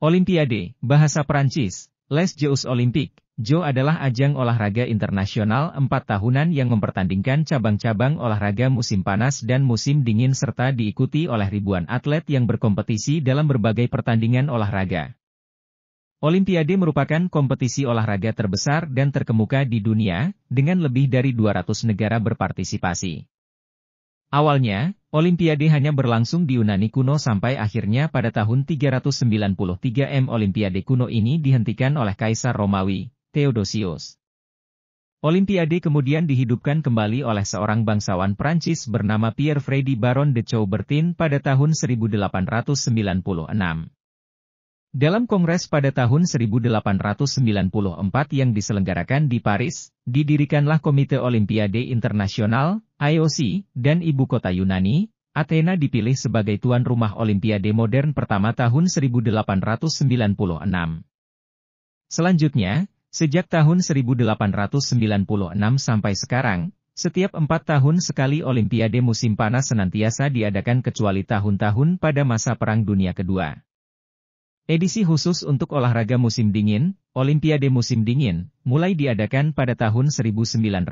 Olimpiade, bahasa Prancis, Les Jeux Olympiques, JO adalah ajang olahraga internasional 4 tahunan yang mempertandingkan cabang-cabang olahraga musim panas dan musim dingin serta diikuti oleh ribuan atlet yang berkompetisi dalam berbagai pertandingan olahraga. Olimpiade merupakan kompetisi olahraga terbesar dan terkemuka di dunia, dengan lebih dari 200 negara berpartisipasi. Awalnya, Olimpiade hanya berlangsung di Yunani kuno sampai akhirnya pada tahun 393 Olimpiade kuno ini dihentikan oleh Kaisar Romawi, Theodosius. Olimpiade kemudian dihidupkan kembali oleh seorang bangsawan Prancis bernama Pierre-Frédéric Baron de Coubertin pada tahun 1896. Dalam kongres pada tahun 1894 yang diselenggarakan di Paris, didirikanlah Komite Olimpiade Internasional, IOC, dan ibu kota Yunani, Athena dipilih sebagai tuan rumah Olimpiade modern pertama tahun 1896. Selanjutnya, sejak tahun 1896 sampai sekarang, setiap 4 tahun sekali Olimpiade musim panas senantiasa diadakan kecuali tahun-tahun pada masa Perang Dunia Kedua. Edisi khusus untuk olahraga musim dingin, Olimpiade musim dingin, mulai diadakan pada tahun 1924.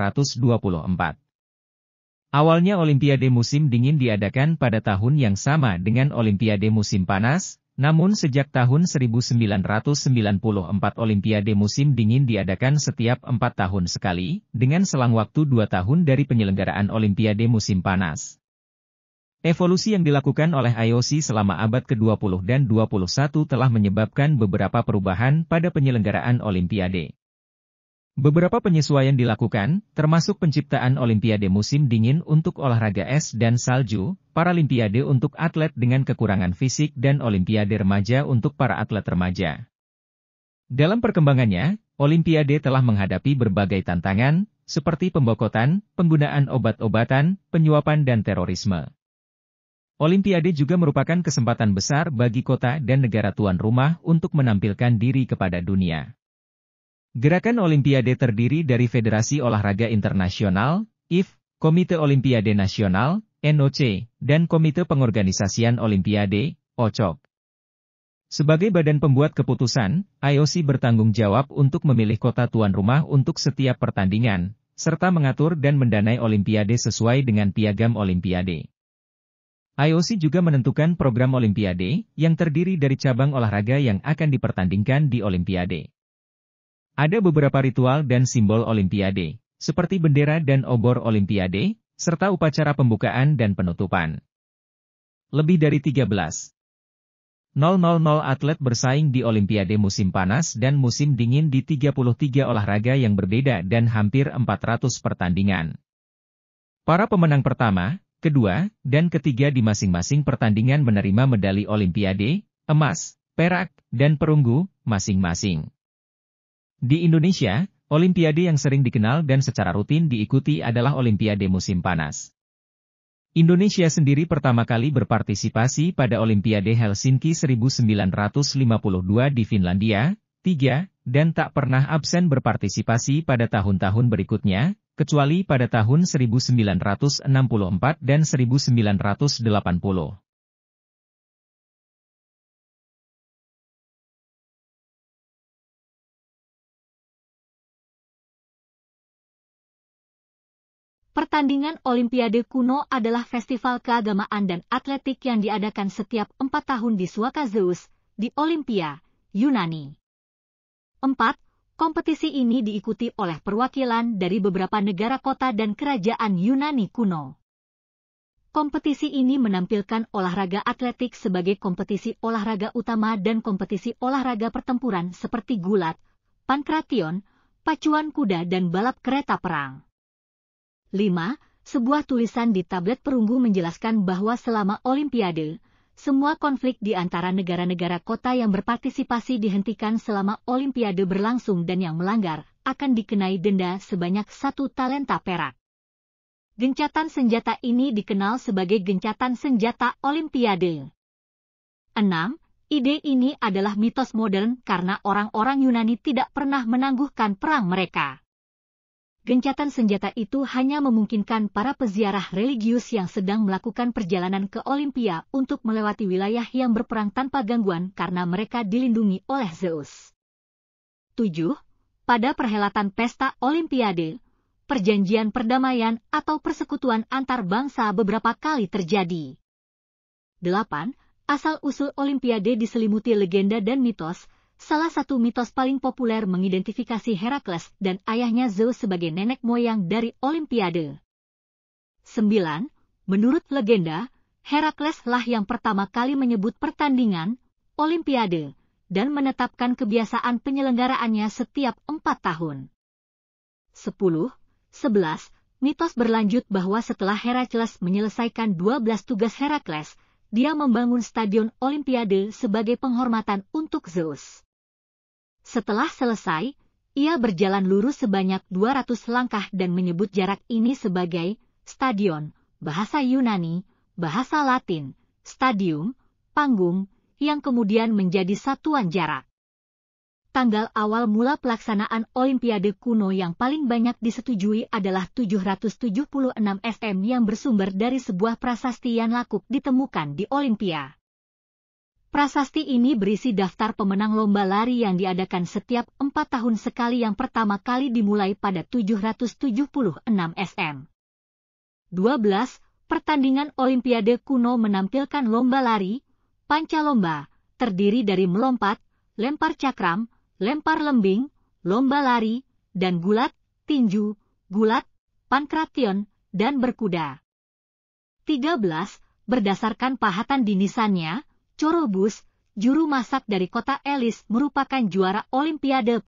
Awalnya Olimpiade musim dingin diadakan pada tahun yang sama dengan Olimpiade musim panas, namun sejak tahun 1994 Olimpiade musim dingin diadakan setiap 4 tahun sekali, dengan selang waktu 2 tahun dari penyelenggaraan Olimpiade musim panas. Evolusi yang dilakukan oleh IOC selama abad ke-20 dan 21 telah menyebabkan beberapa perubahan pada penyelenggaraan Olimpiade. Beberapa penyesuaian dilakukan, termasuk penciptaan Olimpiade musim dingin untuk olahraga es dan salju, Paralimpiade untuk atlet dengan kekurangan fisik dan Olimpiade remaja untuk para atlet remaja. Dalam perkembangannya, Olimpiade telah menghadapi berbagai tantangan, seperti pemboikotan, penggunaan obat-obatan, penyuapan dan terorisme. Olimpiade juga merupakan kesempatan besar bagi kota dan negara tuan rumah untuk menampilkan diri kepada dunia. Gerakan Olimpiade terdiri dari Federasi Olahraga Internasional, IF, Komite Olimpiade Nasional, NOC, dan Komite Pengorganisasian Olimpiade, OCOC. Sebagai badan pembuat keputusan, IOC bertanggung jawab untuk memilih kota tuan rumah untuk setiap pertandingan, serta mengatur dan mendanai Olimpiade sesuai dengan piagam Olimpiade. IOC juga menentukan program Olimpiade, yang terdiri dari cabang olahraga yang akan dipertandingkan di Olimpiade. Ada beberapa ritual dan simbol Olimpiade, seperti bendera dan obor Olimpiade, serta upacara pembukaan dan penutupan. Lebih dari 13,000 atlet bersaing di Olimpiade musim panas dan musim dingin di 33 olahraga yang berbeda dan hampir 400 pertandingan. Para pemenang pertama, kedua, dan ketiga di masing-masing pertandingan menerima medali Olimpiade, emas, perak, dan perunggu, masing-masing. Di Indonesia, Olimpiade yang sering dikenal dan secara rutin diikuti adalah Olimpiade musim panas. Indonesia sendiri pertama kali berpartisipasi pada Olimpiade Helsinki 1952 di Finlandia, 3, dan tak pernah absen berpartisipasi pada tahun-tahun berikutnya, kecuali pada tahun 1964 dan 1980. Pertandingan Olimpiade kuno adalah festival keagamaan dan atletik yang diadakan setiap 4 tahun di Suaka Zeus, di Olimpia, Yunani. 4. Kompetisi ini diikuti oleh perwakilan dari beberapa negara kota dan kerajaan Yunani kuno. Kompetisi ini menampilkan olahraga atletik sebagai kompetisi olahraga utama dan kompetisi olahraga pertempuran seperti gulat, pankration, pacuan kuda dan balap kereta perang. 5. Sebuah tulisan di tablet perunggu menjelaskan bahwa selama Olimpiade, semua konflik di antara negara-negara kota yang berpartisipasi dihentikan selama Olimpiade berlangsung dan yang melanggar akan dikenai denda sebanyak 1 talenta perak. Gencatan senjata ini dikenal sebagai gencatan senjata Olimpiade. 6. Ide ini adalah mitos modern karena orang-orang Yunani tidak pernah menangguhkan perang mereka. gencatan senjata itu hanya memungkinkan para peziarah religius yang sedang melakukan perjalanan ke Olimpia untuk melewati wilayah yang berperang tanpa gangguan karena mereka dilindungi oleh Zeus. 7. Pada perhelatan pesta Olimpiade, perjanjian perdamaian atau persekutuan antar bangsa beberapa kali terjadi. 8. Asal-usul Olimpiade diselimuti legenda dan mitos. Salah satu mitos paling populer mengidentifikasi Herakles dan ayahnya Zeus sebagai nenek moyang dari Olimpiade. 9. Menurut legenda, Herakles lah yang pertama kali menyebut pertandingan Olimpiade dan menetapkan kebiasaan penyelenggaraannya setiap 4 tahun. 10. 11. Mitos berlanjut bahwa setelah Herakles menyelesaikan 12 tugas Herakles, dia membangun stadion Olimpiade sebagai penghormatan untuk Zeus. Setelah selesai, ia berjalan lurus sebanyak 200 langkah dan menyebut jarak ini sebagai stadion, bahasa Yunani, bahasa Latin, stadium, panggung, yang kemudian menjadi satuan jarak. Tanggal awal mula pelaksanaan Olimpiade kuno yang paling banyak disetujui adalah 776 SM yang bersumber dari sebuah prasasti yang lakuk ditemukan di Olimpia. Prasasti ini berisi daftar pemenang lomba lari yang diadakan setiap 4 tahun sekali yang pertama kali dimulai pada 776 SM. 12. Pertandingan Olimpiade kuno menampilkan lomba lari, pancalomba, terdiri dari melompat, lempar cakram, lempar lembing, lomba lari, dan gulat, tinju, gulat, pankration, dan berkuda. 13. Berdasarkan pahatan di nisannya, Corobus, juru masak dari kota Elis merupakan juara Olimpiade